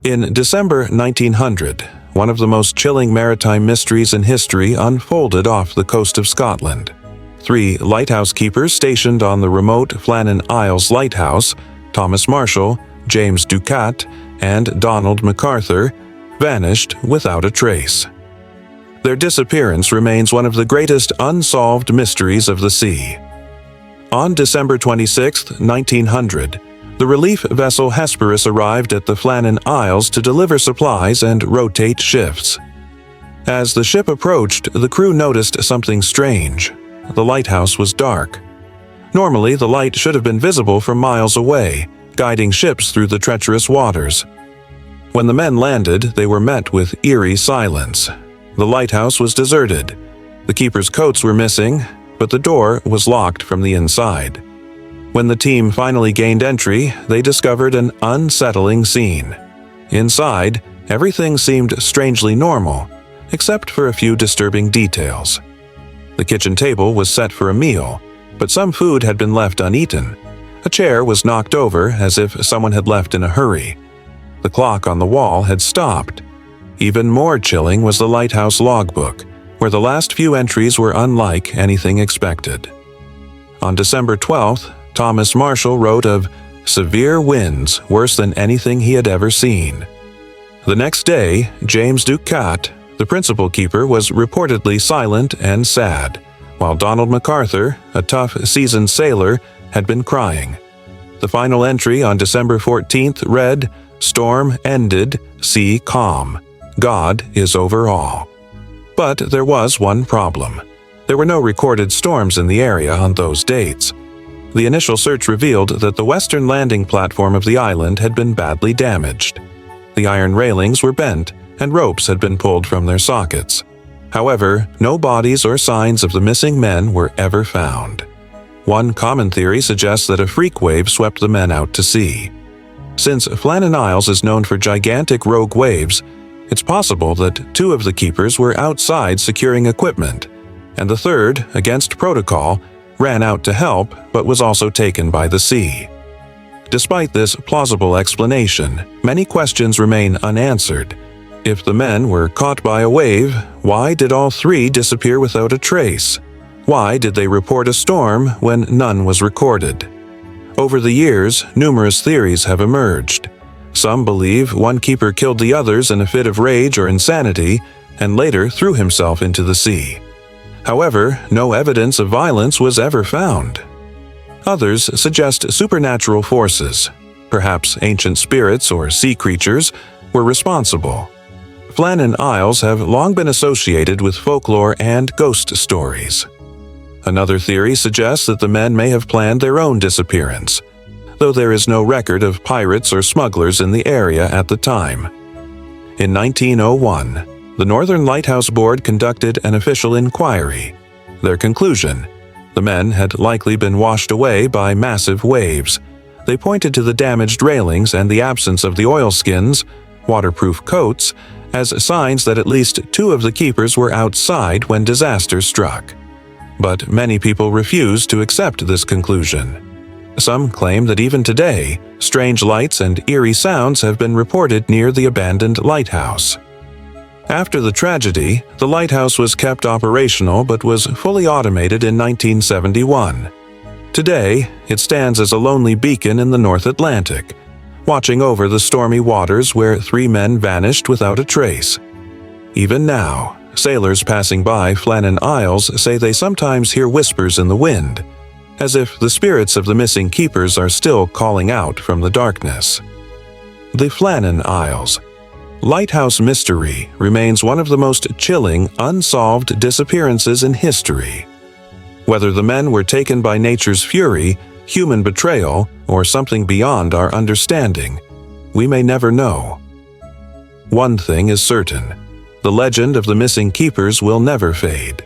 In December 1900, one of the most chilling maritime mysteries in history unfolded off the coast of Scotland. 3 lighthouse keepers stationed on the remote Flannan Isles Lighthouse, Thomas Marshall, James Ducat, and Donald McArthur, vanished without a trace. Their disappearance remains one of the greatest unsolved mysteries of the sea. On December 26, 1900, the relief vessel Hesperus arrived at the Flannan Isles to deliver supplies and rotate shifts. As the ship approached, the crew noticed something strange. The lighthouse was dark. Normally, the light should have been visible from miles away, guiding ships through the treacherous waters. When the men landed, they were met with eerie silence. The lighthouse was deserted. The keepers' coats were missing, but the door was locked from the inside. When the team finally gained entry, they discovered an unsettling scene. Inside, everything seemed strangely normal, except for a few disturbing details. The kitchen table was set for a meal, but some food had been left uneaten. A chair was knocked over as if someone had left in a hurry. The clock on the wall had stopped. Even more chilling was the lighthouse logbook, where the last few entries were unlike anything expected. On December 12th, Thomas Marshall wrote of severe winds worse than anything he had ever seen. The next day, James Ducat, the principal keeper, was reportedly silent and sad, while Donald McArthur, a tough, seasoned sailor, had been crying. The final entry on December 14th read, "Storm ended, sea calm. God is over all." But there was one problem. There were no recorded storms in the area on those dates. The initial search revealed that the western landing platform of the island had been badly damaged. The iron railings were bent, and ropes had been pulled from their sockets. However, no bodies or signs of the missing men were ever found. One common theory suggests that a freak wave swept the men out to sea. Since Flannan Isles is known for gigantic rogue waves, it's possible that 2 of the keepers were outside securing equipment, and the third, against protocol, ran out to help but was also taken by the sea. Despite this plausible explanation, many questions remain unanswered. If the men were caught by a wave, why did all 3 disappear without a trace? Why did they report a storm when none was recorded? Over the years, numerous theories have emerged. Some believe one keeper killed the others in a fit of rage or insanity and later threw himself into the sea. However, no evidence of violence was ever found. Others suggest supernatural forces, perhaps ancient spirits or sea creatures, were responsible. Flannan Isles have long been associated with folklore and ghost stories. Another theory suggests that the men may have planned their own disappearance, though there is no record of pirates or smugglers in the area at the time. In 1901, the Northern Lighthouse Board conducted an official inquiry. Their conclusion: the men had likely been washed away by massive waves. They pointed to the damaged railings and the absence of the oilskins, waterproof coats, as signs that at least 2 of the keepers were outside when disaster struck. But many people refuse to accept this conclusion. Some claim that even today, strange lights and eerie sounds have been reported near the abandoned lighthouse. After the tragedy, the lighthouse was kept operational but was fully automated in 1971. Today, it stands as a lonely beacon in the North Atlantic, watching over the stormy waters where 3 men vanished without a trace. Even now, sailors passing by Flannan Isles say they sometimes hear whispers in the wind, as if the spirits of the missing keepers are still calling out from the darkness. The Flannan Isles Lighthouse mystery remains one of the most chilling, unsolved disappearances in history. Whether the men were taken by nature's fury, human betrayal, or something beyond our understanding, we may never know. One thing is certain: the legend of the missing keepers will never fade.